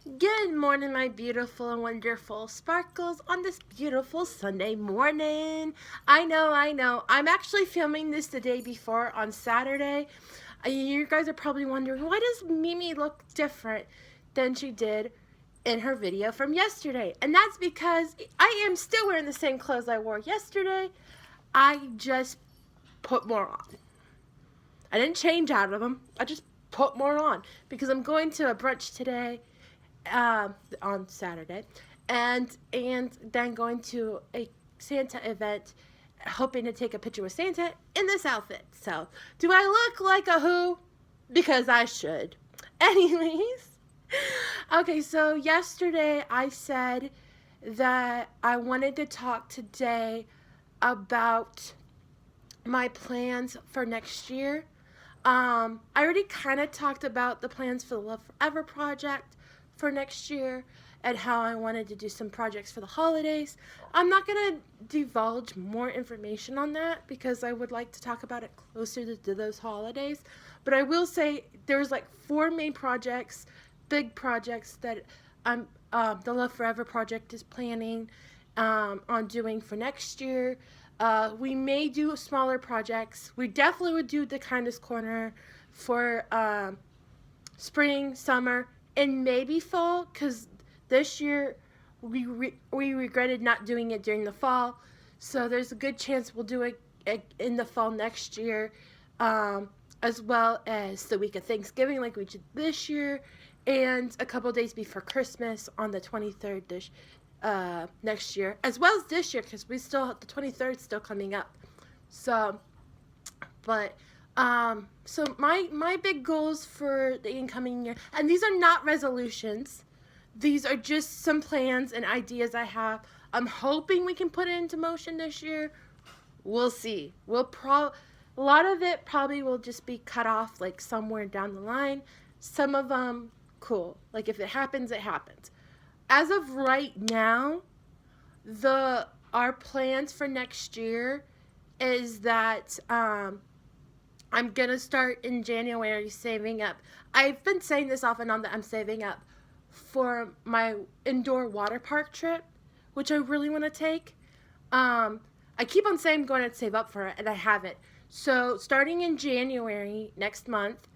Good morning, my beautiful and wonderful sparkles on this beautiful Sunday morning. I know. I'm actually filming this the day before on Saturday. You guys are probably wondering, why does Mimi look different than she did in her video from yesterday? And that's because I am still wearing the same clothes I wore yesterday. I just put more on. I didn't change out of them. I just put more on because I'm going to a brunch today on Saturday, and then going to a Santa event, hoping to take a picture with Santa in this outfit. So, do I look like a who? Because I should. Anyways, okay. So yesterday I said that I wanted to talk today about my plans for next year. I already kind of talked about the plans for the Love Forever project for next year and how I wanted to do some projects for the holidays. I'm not going to divulge more information on that because I would like to talk about it closer to those holidays. But I will say there's like four main projects, big projects that the Love Forever project is planning on doing for next year. We may do smaller projects. We definitely would do the Kindness Corner for spring, summer, and maybe fall, because this year we regretted not doing it during the fall. So there's a good chance we'll do it in the fall next year, as well as the week of Thanksgiving like we did this year, and a couple days before Christmas on the 23rd next year, as well as this year, because we still have the 23rd still coming up. So, but so my big goals for the incoming year, and these are not resolutions. These are just some plans and ideas I have. I'm hoping we can put it into motion this year. We'll see. A lot of it probably will just be cut off like somewhere down the line. Some of them cool. Like if it happens, it happens. As of right now, the our plans for next year is that I'm gonna start in January saving up. I've been saying this off and on that I'm saving up for my indoor water park trip, which I really want to take. I keep on saying I'm going to save up for it, and I haven't. So starting in January next month,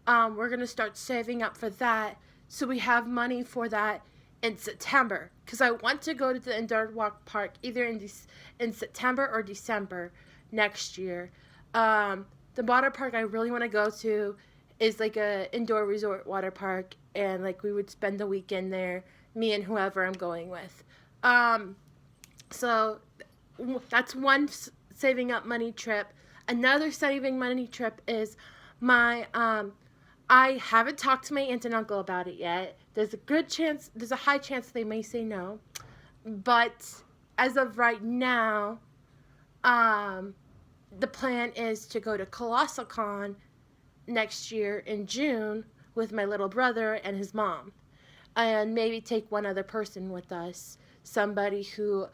we're gonna start saving up for that, so we have money for that in September, because I want to go to the indoor walk park either in September or December next year. The water park I really want to go to is like a indoor resort water park, and like we would spend the weekend there, me and whoever I'm going with. So that's one saving up money trip. Another saving money trip is my I haven't talked to my aunt and uncle about it yet. There's a high chance they may say no. But as of right now, the plan is to go to Colossal Con next year in June with my little brother and his mom. And maybe take one other person with us. Somebody who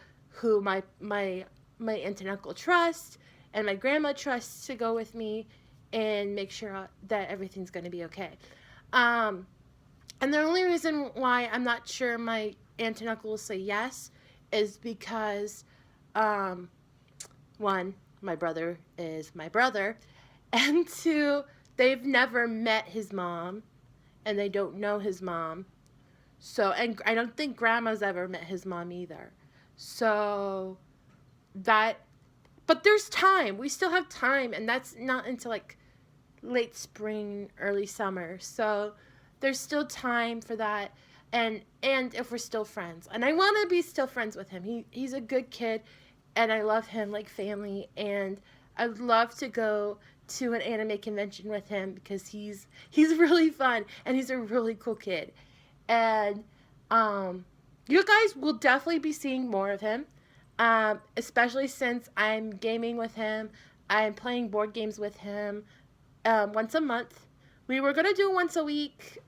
my aunt and uncle trust and my grandma trusts to go with me and make sure that everything's going to be okay. And the only reason why I'm not sure my aunt and uncle will say yes is because, one, my brother is my brother, and two, they've never met his mom, and they don't know his mom. So, and I don't think grandma's ever met his mom either. So, that, but there's time. We still have time, and that's not until like late spring, early summer. So there's still time for that, and if we're still friends, and I want to be still friends with him. He's a good kid, and I love him like family, and I'd love to go to an anime convention with him because he's really fun and he's a really cool kid, and you guys will definitely be seeing more of him, especially since I'm gaming with him. I'm playing board games with him once a month. We were going to do once a week,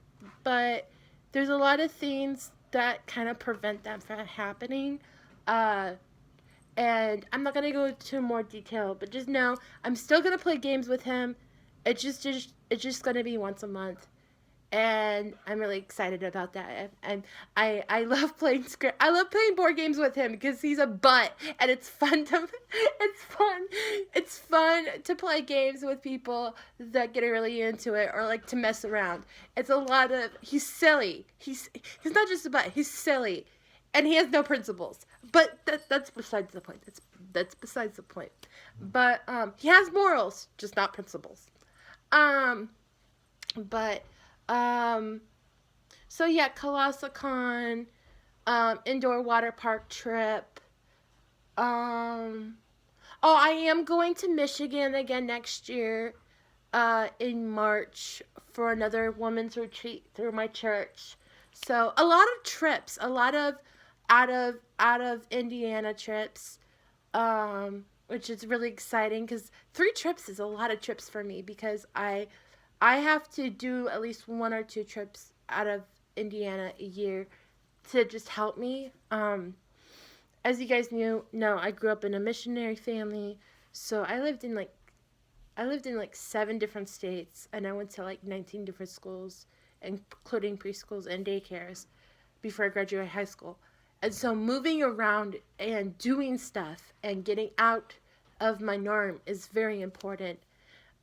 but there's a lot of things that kind of prevent that from happening. And I'm not going to go into more detail, but just know I'm still going to play games with him. It's just going to be once a month. and I'm really excited about that. And I love playing I love playing board games with him because he's a butt, and it's fun to it's fun to play games with people that get really into it or like to mess around. It's a lot of he's silly. He's not just a butt. He's silly, and he has no principles. But that's besides the point. That's besides the point. But he has morals, just not principles. Um, but um, so yeah, Colossicon, indoor water park trip. Um, oh, I am going to Michigan again next year, in March for another women's retreat through my church. So a lot of trips, a lot of out of Indiana trips, which is really exciting because 3 trips is a lot of trips for me because I have to do at least 1 or 2 trips out of Indiana a year to just help me. As you guys know, I grew up in a missionary family, so I lived in like 7 different states, and I went to like 19 different schools, including preschools and daycares, before I graduated high school. And so moving around and doing stuff and getting out of my norm is very important.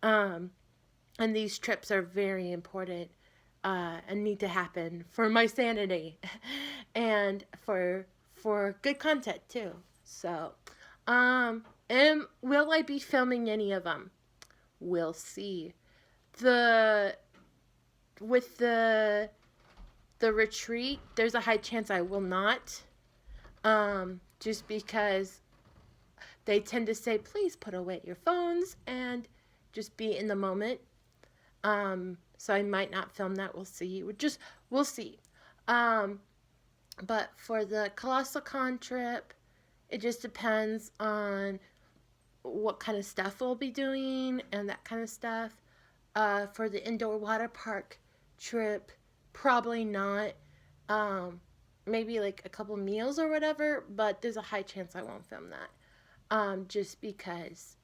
Um, and these trips are very important, and need to happen for my sanity and for good content too. So, and will I be filming any of them? We'll see. The with the retreat, there's a high chance I will not. Just because they tend to say, please put away your phones and just be in the moment. So I might not film that. We'll see. Um, but for the Colossicon trip, it just depends on what kind of stuff we'll be doing and that kind of stuff. For the indoor water park trip, probably not. Um, Maybe like a couple meals or whatever, but there's a high chance I won't film that. Just because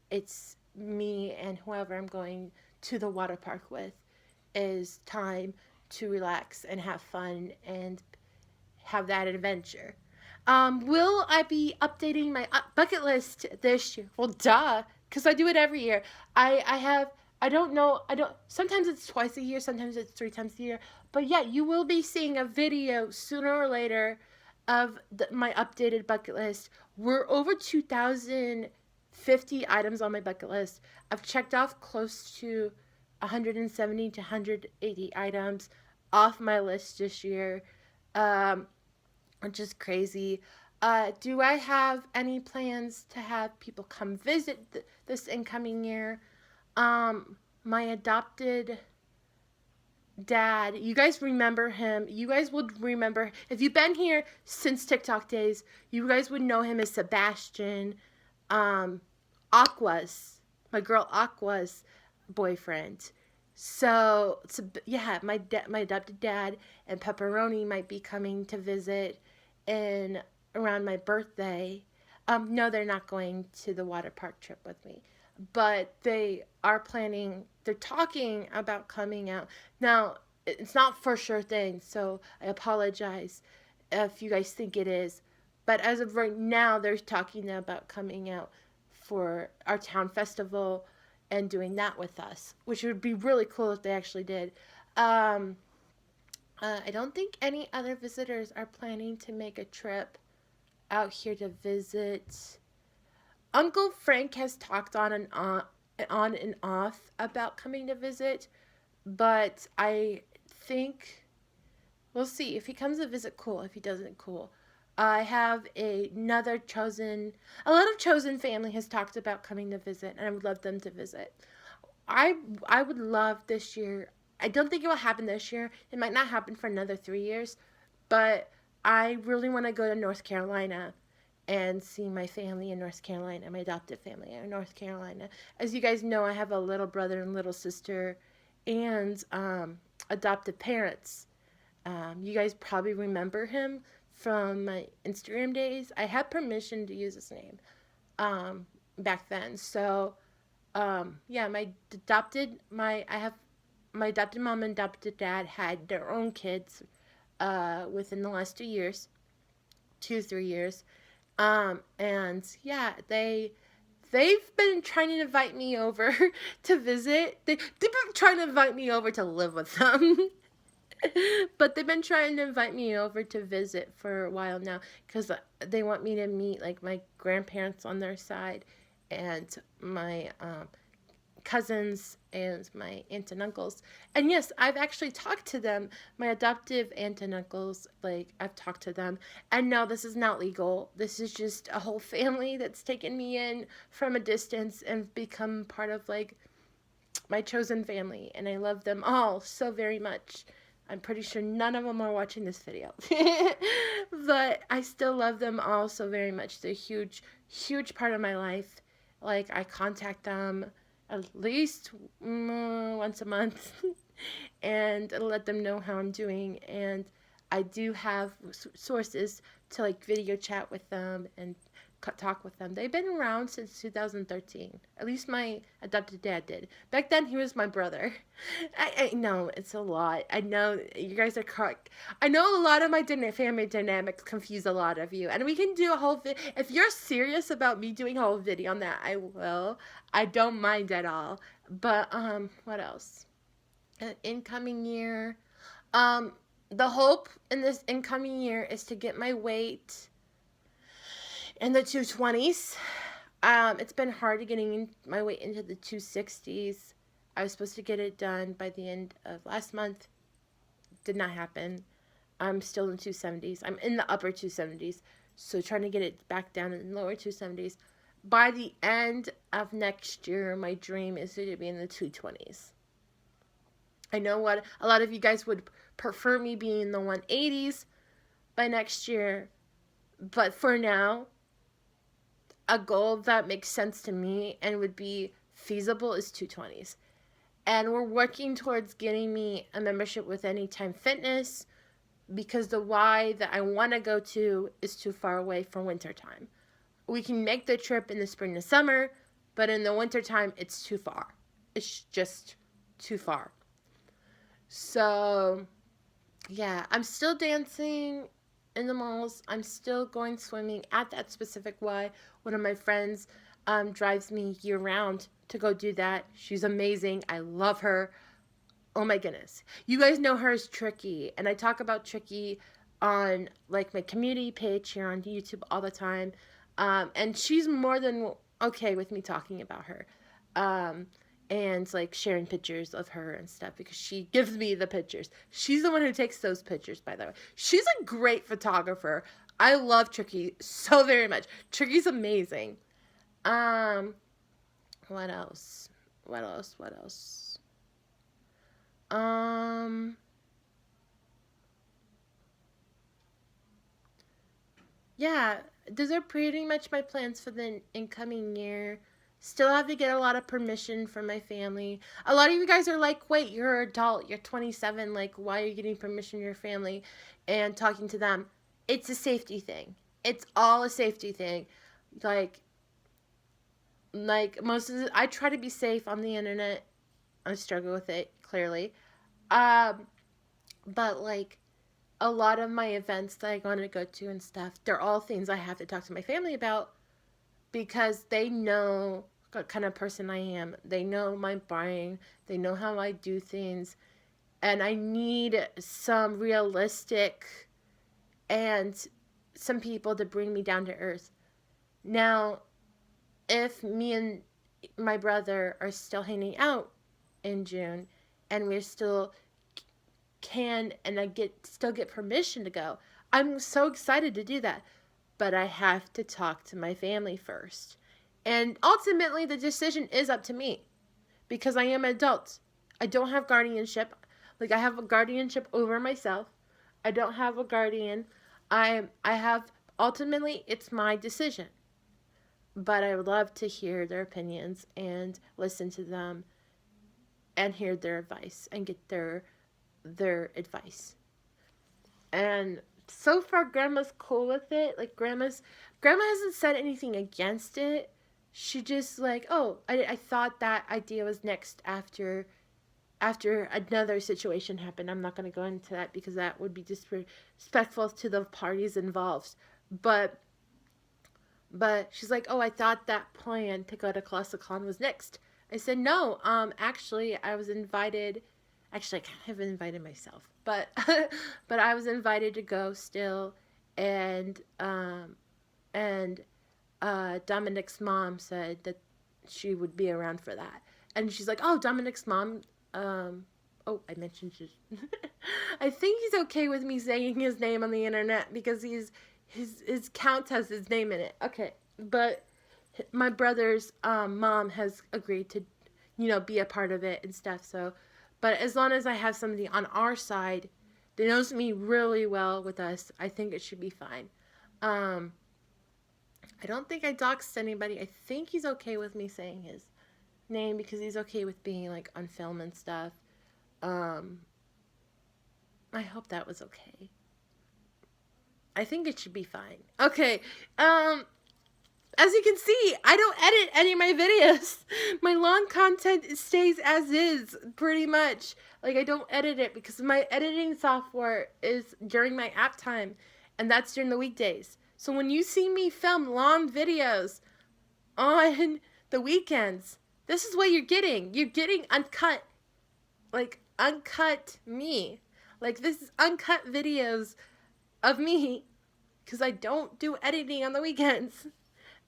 it's me and whoever I'm going to the water park with is time to relax and have fun and have that adventure. Will I be updating my bucket list this year? Well, duh, because I do it every year. I have, I don't know, I don't, sometimes it's twice a year, sometimes it's 3 times a year. But yeah, you will be seeing a video sooner or later of my updated bucket list. We're over 2,050 items on my bucket list. I've checked off close to 170 to 180 items off my list this year. Um, which is crazy. Do I have any plans to have people come visit this incoming year? My adopted dad, you guys remember him. You guys would remember, if you've been here since TikTok days, you guys would know him as Sebastian, um, Aqua's, my girl Aqua's boyfriend. So yeah, my adopted dad and Pepperoni might be coming to visit in around my birthday. No, they're not going to the water park trip with me, but they are planning. They're talking about coming out. Now, it's not for sure thing, so I apologize if you guys think it is. But as of right now, they're talking about coming out for our town festival and doing that with us, which would be really cool if they actually did. Um, I don't think any other visitors are planning to make a trip out here to visit. Uncle Frank has talked on and off about coming to visit, but I think we'll see. If he comes to visit, cool. If he doesn't, cool. I have a lot of chosen family has talked about coming to visit, and I would love them to visit. I I would love this year. I don't think it will happen this year. It might not happen for another 3 years, but I really want to go to North Carolina and see my family in North Carolina, my adopted family in North Carolina. As you guys know, I have a little brother and little sister, and adopted parents. You guys probably remember him from my Instagram days. I had permission to use his name back then. So, yeah, I have my adopted mom and adopted dad had their own kids within the last 2 years, 2 3 years. And yeah, they've been trying to invite me over to visit. They've been trying to invite me over to live with them. But they've been trying to invite me over to visit for a while now because they want me to meet like my grandparents on their side and my cousins and my aunt and uncles. And yes, I've actually talked to them, my adoptive aunt and uncles. Like, I've talked to them. And no, this is not legal. This is just a whole family that's taken me in from a distance and become part of like my chosen family. And I love them all so very much. I'm pretty sure none of them are watching this video. But I still love them all so very much. They're a huge, huge part of my life. Like, I contact them at least once a month and let them know how I'm doing. And I do have sources to like video chat with them and talk with them. They've been around since 2013. At least my adopted dad did. Back then, he was my brother. I know it's a lot. I know you guys are correct. I know a lot of my family dynamics confuse a lot of you, and we can do a whole. If you're serious about me doing a whole video on that, I will. I don't mind at all. But what else? An incoming year. The hope in this incoming year is to get my weight in the 220s. It's been hard getting my weight into the 260s. I was supposed to get it done by the end of last month. Did not happen. I'm still in 270s. I'm in the upper 270s. So trying to get it back down in the lower 270s. By the end of next year, my dream is to be in the 220s. I know what a lot of you guys would prefer me being in the 180s by next year. But for now, a goal that makes sense to me and would be feasible is 220s. And we're working towards getting me a membership with Anytime Fitness because the Y that I want to go to is too far away for wintertime. We can make the trip in the spring and summer, but in the wintertime, it's too far. It's just too far. So, yeah, I'm still dancing in the malls. I'm still going swimming at that specific Y. One of my friends drives me year round to go do that. She's amazing. I love her. Oh my goodness. You guys know her as Tricky, and I talk about Tricky on like my community page here on YouTube all the time. And she's more than okay with me talking about her. And like sharing pictures of her and stuff because she gives me the pictures. She's the one who takes those pictures, by the way. She's a great photographer. I love Tricky so very much. Tricky's amazing. What else? Yeah, those are pretty much my plans for the incoming year. Still have to get a lot of permission from my family. A lot of you guys are like, wait, you're an adult, you're 27, like, why are you getting permission from your family and talking to them? It's a safety thing. It's all a safety thing. Like most of I try to be safe on the internet. I struggle with it, clearly. But like, a lot of my events that I want to go to and stuff, they're all things I have to talk to my family about because they know what kind of person I am. They know my brain. They know how I do things. And I need some realistic and some people to bring me down to earth. Now, if me and my brother are still hanging out in June and we're still and I still get permission to go, I'm so excited to do that. But I have to talk to my family first. And ultimately, the decision is up to me because I am an adult. I don't have guardianship. Like, I have a guardianship over myself. I don't have a guardian. I have, ultimately, it's my decision. But I would love to hear their opinions and listen to them and hear their advice and get their advice. And so far, Grandma's cool with it. Like, Grandma hasn't said anything against it. She just like, oh, I thought that idea was next after after another situation happened. I'm not going to go into that because that would be disrespectful to the parties involved. But she's like, "Oh, I thought that plan to go to ClassiCon was next." I said, "No, actually, I was invited. Actually, I kind of invited myself, but but I was invited to go still, and and Dominic's mom said that she would be around for that, and she's like, "Oh, Dominic's mom." Oh, I mentioned his. I think he's okay with me saying his name on the internet because his count has his name in it. Okay, but my brother's mom has agreed to, be a part of it and stuff. So, but as long as I have somebody on our side that knows me really well with us, I think it should be fine. Um, I don't think I doxed anybody. I think he's okay with me saying his name because he's okay with being like on film and stuff. Um, I hope that was okay. I think it should be fine. Okay. As you can see, I don't edit any of my videos. My long content stays as is, pretty much. Like, I don't edit it because my editing software is during my app time, and that's during the weekdays. So when you see me film long videos on the weekends, this is what you're getting. You're getting uncut. Like, uncut me. Like, this is uncut videos of me because I don't do editing on the weekends.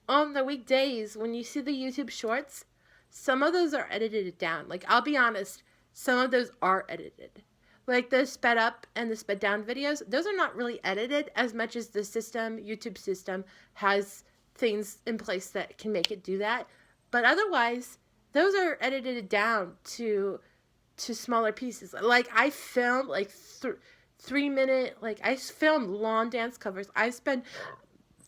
On the weekdays, when you see the YouTube shorts, some of those are edited down. Like, I'll be honest, some of those are edited. Like the sped up and the sped down videos, those are not really edited as much as the YouTube system has things in place that can make it do that. But otherwise, those are edited down to smaller pieces. Like, I filmed like 3 minute, like, I filmed long dance covers.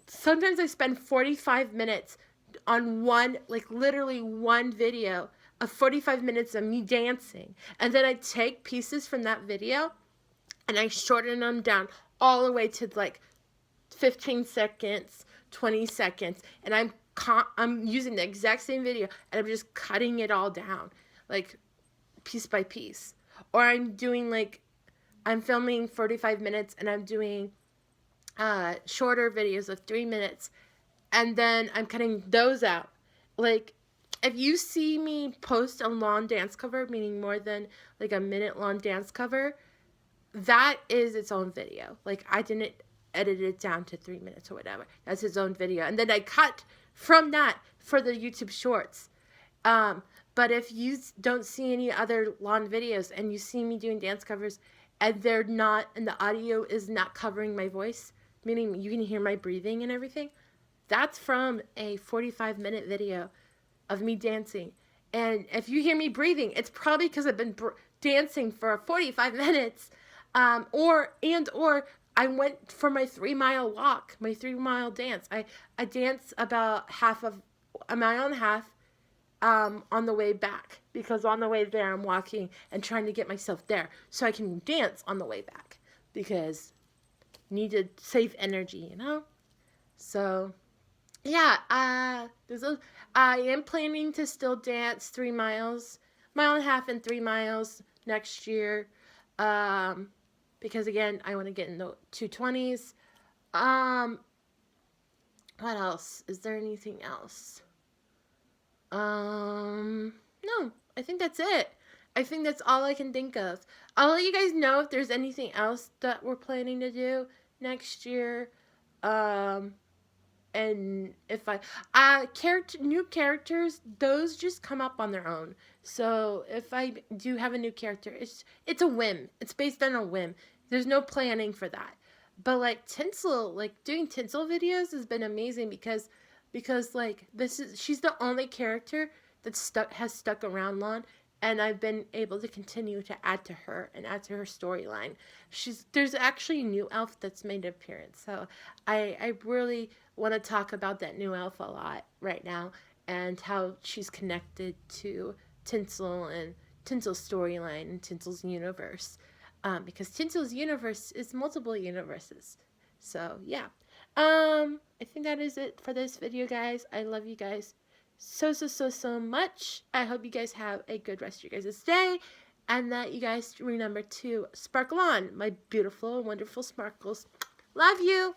Sometimes I spend 45 minutes on one, like literally one video of 45 minutes of me dancing. And then I take pieces from that video and I shorten them down all the way to like 15 seconds, 20 seconds. And I'm using the exact same video and I'm just cutting it all down, like piece by piece. Or I'm filming 45 minutes and I'm doing shorter videos of 3 minutes, and then I'm cutting those out. Like, if you see me post a long dance cover, meaning more than like a minute long dance cover, that is its own video. Like, I didn't edit it down to 3 minutes or whatever. That's its own video, and then I cut from that for the YouTube shorts. But if you don't see any other long videos and you see me doing dance covers and and the audio is not covering my voice, meaning you can hear my breathing and everything, that's from a 45-minute video of me dancing. And if you hear me breathing, it's probably because I've been dancing for 45 minutes. Or I went for my 3-mile walk, my 3-mile dance. I dance about a mile and a half on the way back, because on the way there I'm walking and trying to get myself there so I can dance on the way back, because need to save energy, So, yeah, I am planning to still dance 3 miles, mile and a half and 3 miles next year, because again, I want to get in the 220s. What else? Is there anything else? No, I think that's it. I think that's all I can think of. I'll let you guys know if there's anything else that we're planning to do next year. And if new characters, those just come up on their own. So if I do have a new character, it's a whim. It's based on a whim. There's no planning for that. But like Tinsel, like doing Tinsel videos has been amazing because like she's the only character that has stuck around long, and I've been able to continue to add to her and add to her storyline. There's actually a new elf that's made an appearance, so I really want to talk about that new elf a lot right now, and how she's connected to Tinsel and Tinsel's storyline and Tinsel's universe, because Tinsel's universe is multiple universes. So yeah, I think that is it for this video, guys. I love you guys so much. I hope you guys have a good rest of your guys' day, and that you guys remember to sparkle on, my beautiful and wonderful sparkles. Love you.